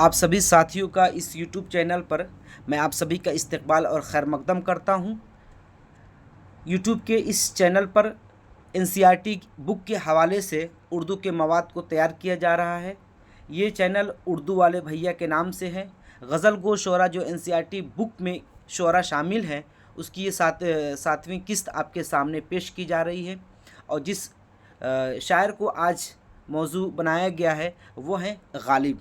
आप सभी साथियों का इस YouTube चैनल पर मैं आप सभी का इस्तकबाल और खैर मकदम करता हूँ। YouTube के इस चैनल पर NCERT बुक के हवाले से उर्दू के मवाद को तैयार किया जा रहा है। ये चैनल उर्दू वाले भैया के नाम से है। गज़ल गो शोरा जो NCERT बुक में शोरा शामिल है, उसकी ये सातवीं किस्त आपके सामने पेश की जा रही है। और जिस शायर को आज मौजू बनाया गया है वो है गालिब।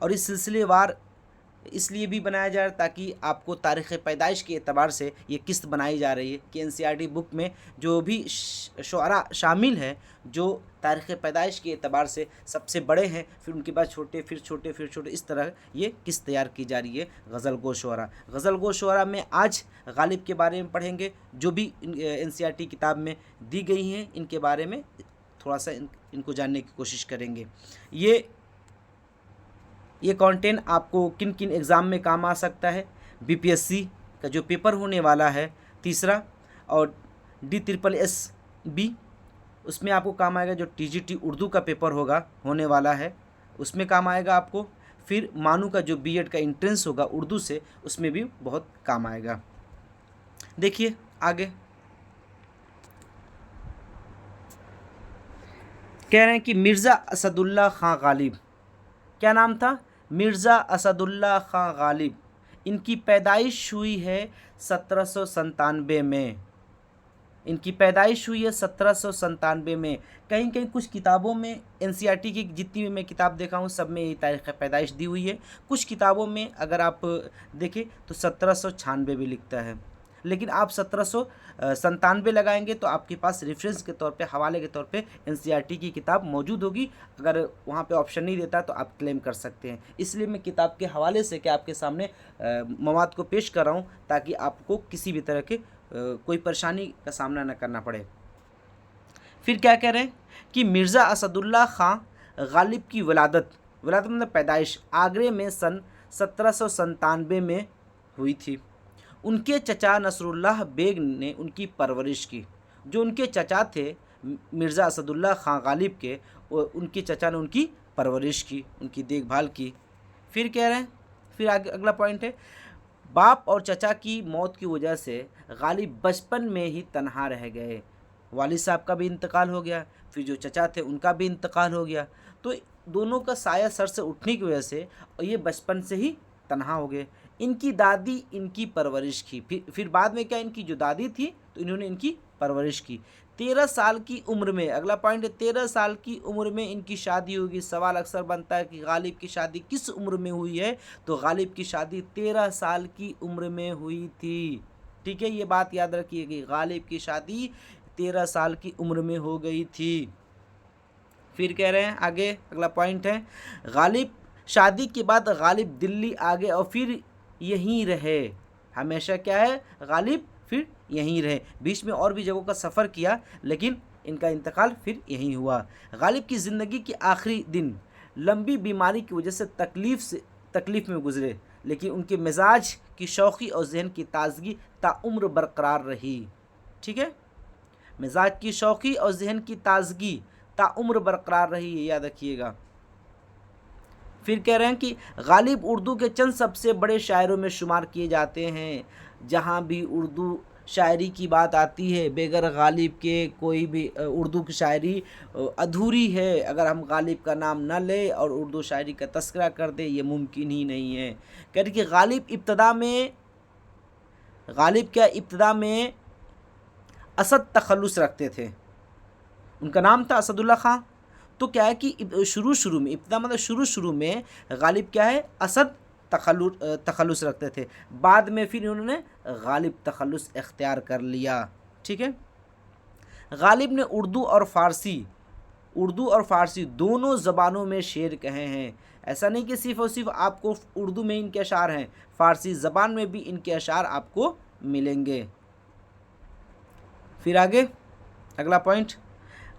और इस सिलसिलेवार इसलिए भी बनाया जा रहा है ताकि आपको तारीख़ पैदाइश के एतबार से ये किस्त बनाई जा रही है कि NCERT बुक में जो भी शुअरा शामिल हैं, जो तारीख़ पैदाइश के एतबार से सबसे बड़े हैं, फिर उनके बाद छोटे, फिर छोटे, फिर छोटे, इस तरह ये किस्त तैयार की जा रही है गज़ल गो शुअरा। गज़ल गो शुअरा में आज गालिब के बारे में पढ़ेंगे, जो भी NCERT किताब में दी गई हैं इनके बारे में थोड़ा सा इनको जानने की कोशिश करेंगे। ये कंटेंट आपको किन किन एग्ज़ाम में काम आ सकता है। BPSC का जो पेपर होने वाला है तीसरा, और DSSB उसमें आपको काम आएगा। जो TGT उर्दू का पेपर होने वाला है उसमें काम आएगा आपको। फिर मानू का जो B.Ed का एंट्रेंस होगा उर्दू से, उसमें भी बहुत काम आएगा। देखिए आगे कह रहे हैं कि मिर्ज़ा असदुल्ला खां गालिब, क्या नाम था? मिर्ज़ा असदुल्ला खां गालिब। इनकी पैदाइश हुई है 1797 में। इनकी पैदाइश हुई है 1797 में। कहीं कहीं कुछ किताबों में NCERT की जितनी भी मैं किताब देखा हूँ सब में यही तारीख़ पैदाइश दी हुई है। कुछ किताबों में अगर आप देखें तो 1796 भी लिखता है, लेकिन आप 1797 लगाएंगे तो आपके पास रेफरेंस के तौर पे, हवाले के तौर पे NCERT की किताब मौजूद होगी। अगर वहाँ पे ऑप्शन नहीं देता तो आप क्लेम कर सकते हैं। इसलिए मैं किताब के हवाले से क्या आपके सामने मवाद को पेश कर रहा हूँ ताकि आपको किसी भी तरह के कोई परेशानी का सामना न करना पड़े। फिर क्या कह रहे हैं कि मिर्ज़ा असदुल्ला खां गालिब की वलादत मतलब पैदाइश आगरे में सन 1797 में हुई थी। उनके चचा नसरुल्लाह बेग ने उनकी परवरिश की। जो उनके चचा थे मिर्ज़ा असदुल्ला खां गालिब के, उनके चचा ने उनकी परवरिश की, उनकी देखभाल की। फिर कह रहे हैं, फिर आगे अगला पॉइंट है, बाप और चचा की मौत की वजह से गालिब बचपन में ही तन्हा रह गए। वालिद साहब का भी इंतकाल हो गया, फिर जो चचा थे उनका भी इंतकाल हो गया, तो दोनों का साया सर से उठने की वजह से ये बचपन से ही तन्हा हो गए। इनकी दादी इनकी परवरिश की। फिर बाद में क्या, इनकी जो दादी थी तो इन्होंने इनकी परवरिश की। 13 साल की उम्र में, अगला पॉइंट है, 13 साल की उम्र में इनकी शादी होगी। सवाल अक्सर बनता है कि गालिब की शादी किस उम्र में हुई है, तो गालिब की शादी 13 साल की उम्र में हुई थी। ठीक है, ये बात याद रखिएगा, गालिब की शादी 13 साल की उम्र में हो गई थी। फिर कह रहे हैं आगे, अगला पॉइंट है, गालिब शादी के बाद गालिब दिल्ली आ गए और फिर यहीं रहे। हमेशा क्या है, गालिब फिर यहीं रहे। बीच में और भी जगहों का सफ़र किया, लेकिन इनका इंतकाल फिर यहीं हुआ। गालिब की ज़िंदगी के आखिरी दिन लंबी बीमारी की वजह से तकलीफ़ में गुजरे, लेकिन उनके मिजाज की शौक़ी और जहन की ताजगी ताउम्र बरकरार रही। ठीक है, मिजाज की शौक़ी और जहन की ताजगी ताउम्र बरकरार रही, ये याद रखिएगा। फिर कह रहे हैं कि गालिब उर्दू के चंद सबसे बड़े शायरों में शुमार किए जाते हैं। जहाँ भी उर्दू शायरी की बात आती है, बगैर गालिब के कोई भी उर्दू की शायरी अधूरी है। अगर हम गालिब का नाम न लें और उर्दू शायरी का तस्करा कर दें, ये मुमकिन ही नहीं है। कह रहे कि गालिब इब्तदा में असद तखल्लुस रखते थे। उनका नाम था असदुल्ला खां। तो क्या है कि शुरू में, इब्तदा मतलब शुरू में गालिब क्या है, असद तखल्लुस रखते थे। बाद में फिर उन्होंने गालिब तखल्लुस इख्तियार कर लिया। ठीक है, गालिब ने उर्दू और फ़ारसी दोनों ज़बानों में शेर कहे हैं। ऐसा नहीं कि सिर्फ़ और सिर्फ आपको उर्दू में इनके अशार हैं, फ़ारसी ज़बान में भी इनके अशार आपको मिलेंगे। फिर आगे अगला पॉइंट,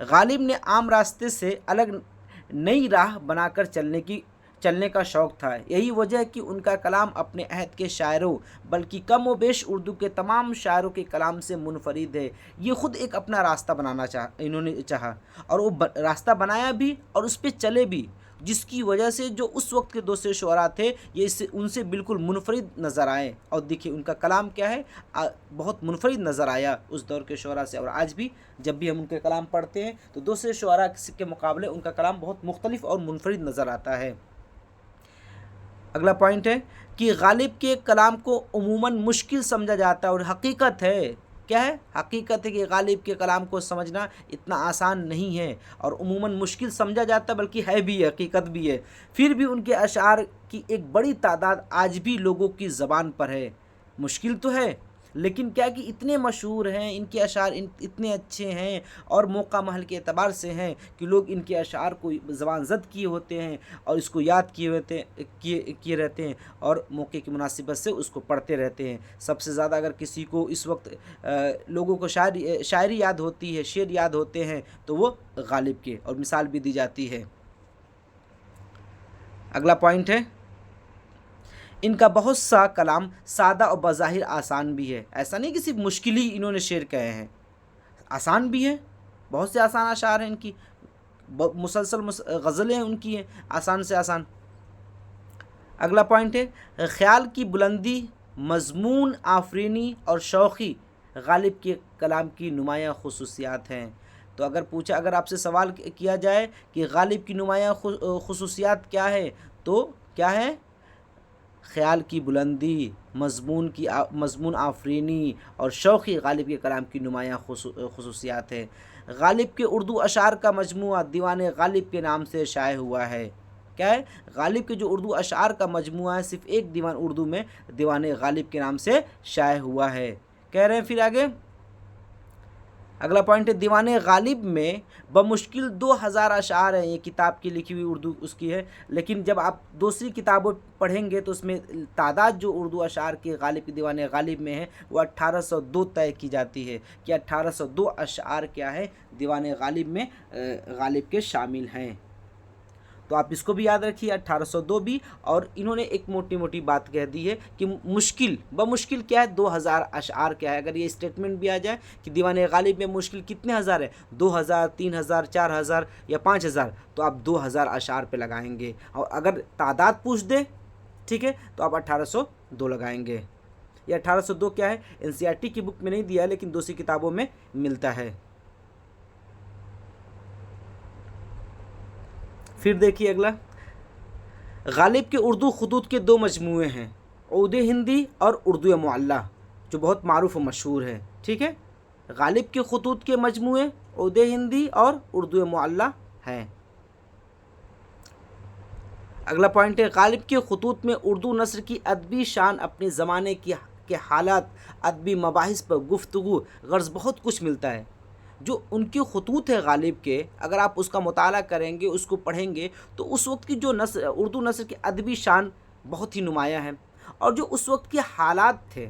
गालिब ने आम रास्ते से अलग नई राह बनाकर चलने का शौक़ था। यही वजह है कि उनका कलाम अपने अहद के शायरों बल्कि कम व बेश उर्दू के तमाम शायरों के कलाम से मुनफरिद है। ये ख़ुद एक अपना रास्ता बनाना इन्होंने चाहा, और वो रास्ता बनाया भी और उस पर चले भी। جس کی وجہ سے جو اس وقت کے دوسرے شعراء تھے یہ اس سے ان سے بالکل منفرد نظر آئے. اور دیکھیے ان کا کلام کیا ہے, بہت منفرد نظر آیا اس دور کے شعراء سے. اور آج بھی جب بھی ہم ان کے کلام پڑھتے ہیں تو دوسرے شعراء کے مقابلے ان کا کلام بہت مختلف اور منفرد نظر آتا ہے. اگلا پوائنٹ ہے کہ غالب کے کلام کو عموماً مشکل سمجھا جاتا ہے, اور حقیقت ہے, کیا ہے, حقیقت ہے کہ غالب کے کلام کو سمجھنا اتنا آسان نہیں ہے اور عموماً مشکل سمجھا جاتا ہے, بلکہ ہے بھی, حقیقت بھی ہے. پھر بھی ان کے اشعار کی ایک بڑی تعداد آج بھی لوگوں کی زبان پر ہے. مشکل تو ہے لیکن کیا کہ اتنے مشہور ہیں, ان کے اشعار اتنے اچھے ہیں اور موقع محل کے اعتبار سے ہیں کہ لوگ ان کے اشعار کو زبان زد کیے ہوتے ہیں اور اس کو یاد کیے رہتے ہیں اور موقع کی مناسبت سے اس کو پڑھتے رہتے ہیں. سب سے زیادہ اگر کسی کو اس وقت لوگوں کو شاعری یاد ہوتی ہے, شعر یاد ہوتے ہیں تو وہ غالب کے, اور مثال بھی دی جاتی ہے. اگلا پوائنٹ ہے ان کا بہت سا کلام سادہ اور بظاہر آسان بھی ہے. ایسا نہیں کہ صرف مشکل ہی انہوں نے شعر کہے ہیں, آسان بھی ہے, بہت سے آسان اشعار ہیں ان کی, مسلسل غزلیں ان کی ہیں آسان سے آسان. اگلا پوائنٹ ہے خیال کی بلندی, مضمون آفرینی اور شوخی غالب کے کلام کی نمایاں خصوصیات ہیں. تو اگر آپ سے سوال کیا جائے کہ غالب کی نمایاں خصوصیات کیا ہے تو کیا ہے, خیال کی بلندی, مضمون آفرینی اور شوخی غالب کے کلام کی نمایاں خصوصیات ہے. غالب کے اردو اشعار کا مجموعہ دیوان غالب کے نام سے شائع ہوا ہے. کیا ہے, غالب کے جو اردو اشعار کا مجموعہ ہے صرف ایک دیوان اردو میں دیوان غالب کے نام سے شائع ہوا ہے. کہہ رہے ہیں پھر آگے, اگلا پوائنٹ ہے دیوان غالب میں بمشکل 2000 اشعار ہیں. یہ کتاب کی لکھی ہوئی اردو اس کی ہے, لیکن جب آپ دوسری کتابوں پڑھیں گے تو اس میں تعداد جو اردو اشعار کے غالب کی دیوان غالب میں ہے وہ 1802 طے کی جاتی ہے کہ 1802 اشعار کیا ہے دیوان غالب میں غالب کے شامل ہیں. تو آپ اس کو بھی یاد رکھیے 1802 بھی. اور انہوں نے ایک موٹی موٹی بات کہہ دی ہے کہ بمشکل کیا ہے 2000 اشعار کیا ہے. اگر یہ اسٹیٹمنٹ بھی آ جائے کہ دیوان غالب میں مشکل کتنے ہزار ہے, 2000, 3000, 4000 یا 5000, تو آپ 2000 اشعار پہ لگائیں گے. اور اگر تعداد پوچھ دے, ٹھیک ہے, تو آپ 1802 لگائیں گے. یہ 1802 کیا ہے NCERT کی بک میں نہیں دیا ہے لیکن دوسری کتابوں میں ملتا ہے. پھر دیکھیے اگلا, غالب کے اردو خطوط کے 2 مجموعے ہیں, عود ہندی اور اردو معلی, جو بہت معروف و مشہور ہے. ٹھیک ہے, غالب کے خطوط کے مجموعے عود ہندی اور اردو معلی ہیں. اگلا پوائنٹ ہے غالب کے خطوط میں اردو نثر کی ادبی شان, اپنے زمانے کے حالات, ادبی مباحث پر گفتگو, غرض بہت کچھ ملتا ہے. جو ان کے خطوط ہے غالب کے, اگر آپ اس کا مطالعہ کریں گے, اس کو پڑھیں گے تو اس وقت کی جو اردو نثر کی ادبی شان بہت ہی نمایاں ہے. اور جو اس وقت کے حالات تھے,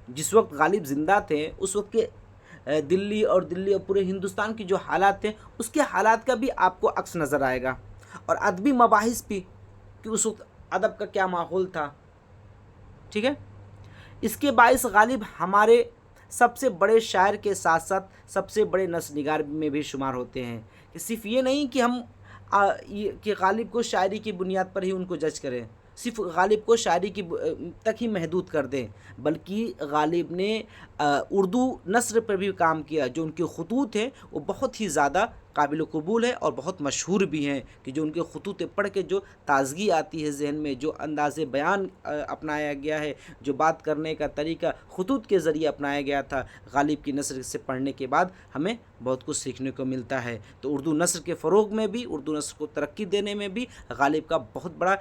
جس وقت غالب زندہ تھے, اس وقت کے دلی اور پورے ہندوستان کی جو حالات تھے, اس کے حالات کا بھی آپ کو عکس نظر آئے گا. اور ادبی مباحث بھی کہ اس وقت ادب کا کیا ماحول تھا. ٹھیک ہے, اس کے باعث غالب ہمارے سب سے بڑے شاعر کے ساتھ ساتھ سب سے بڑے نثر نگار میں بھی شمار ہوتے ہیں. کہ صرف یہ نہیں کہ ہم کہ غالب کو شاعری کی بنیاد پر ہی ان کو جج کریں, صرف غالب کو شاعری کی تک ہی محدود کر دیں, بلکہ غالب نے اردو نثر پر بھی کام کیا. جو ان کے خطوط ہیں وہ بہت ہی زیادہ قابل قبول ہے اور بہت مشہور بھی ہیں, کہ جو ان کے خطوط پڑھ کے جو تازگی آتی ہے ذہن میں, جو انداز بیان اپنایا گیا ہے, جو بات کرنے کا طریقہ خطوط کے ذریعے اپنایا گیا تھا, غالب کی نثر سے پڑھنے کے بعد ہمیں بہت کچھ سیکھنے کو ملتا ہے. تو اردو نثر کے فروغ میں بھی, اردو نثر کو ترقی دینے میں بھی غالب کا بہت بڑا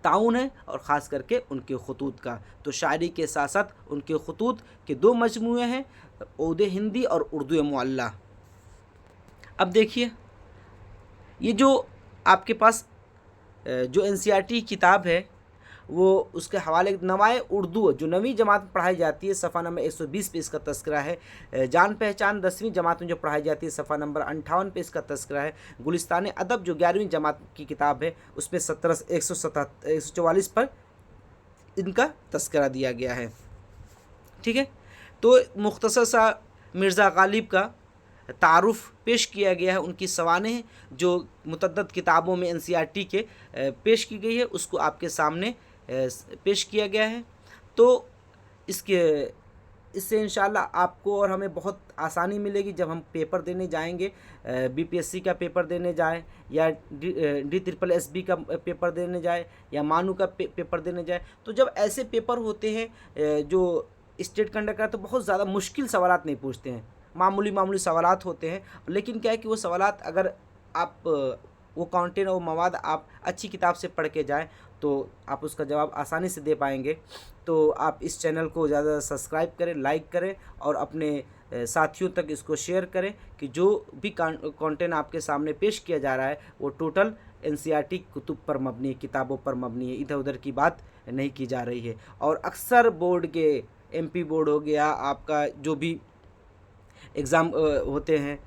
تعاون ہے, اور خاص کر کے ان کے خطوط کا. تو شاعری کے ساتھ ساتھ ان کے خطوط کے 2 مجموعے ہیں, عود ہندی اور اردو معلی. اب دیکھیے, یہ جو آپ کے پاس جو NCERT کتاب ہے وہ اس کے حوالے نوائے اردو جو 9ویں جماعت میں پڑھائی جاتی ہے, صفحہ نمبر 120 پہ اس کا تذکرہ ہے. جان پہچان 10ویں جماعت میں جو پڑھائی جاتی ہے, صفحہ نمبر 58 پہ اس کا تذکرہ ہے. گلستان ادب جو 11ویں جماعت کی کتاب ہے, اس پہ 144 پر ان کا تذکرہ دیا گیا ہے. ٹھیک ہے, تو مختصر سا مرزا غالب کا तारुफ पेश किया गया है, उनकी सवानेह जो मुतअद्दिद किताबों में NCERT के पेश की गई है, उसको आपके सामने पेश किया गया है। तो इससे इंशाल्लाह आपको और हमें बहुत आसानी मिलेगी जब हम पेपर देने जाएंगे, BPSC का पेपर देने जाए या DSSB का पेपर देने जाए या मानू का पेपर देने जाए। तो जब ऐसे पेपर होते हैं जो स्टेट कंडक्ट का, तो बहुत ज़्यादा मुश्किल सवालात नहीं पूछते हैं, मामूली सवालात होते हैं। लेकिन क्या है कि वो सवालात अगर आप वो कंटेंट और मवाद आप अच्छी किताब से पढ़ के जाएँ तो आप उसका जवाब आसानी से दे पाएंगे। तो आप इस चैनल को ज़्यादा सब्सक्राइब करें, लाइक करें और अपने साथियों तक इसको शेयर करें कि जो भी कंटेंट आपके सामने पेश किया जा रहा है वो टोटल NCERT कुतुब पर मबनी है, किताबों पर मबनी है, इधर उधर की बात नहीं की जा रही है। और अक्सर बोर्ड के MP बोर्ड हो गया, आपका जो भी एग्ज़ाम होते हैं,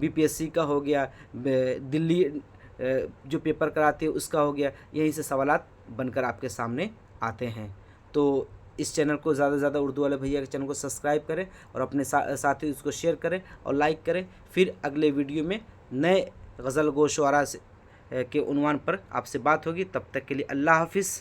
BPSC का हो गया, दिल्ली जो पेपर कराते हैं उसका हो गया, यहीं से सवालात बनकर आपके सामने आते हैं। तो इस चैनल को ज़्यादा से ज़्यादा उर्दू वाले भैया के चैनल को सब्सक्राइब करें और अपने साथी उसको शेयर करें और लाइक करें। फिर अगले वीडियो में नए गज़ल गो शुअरा के उन्वान पर आपसे बात होगी। तब तक के लिए अल्लाह हाफिज़।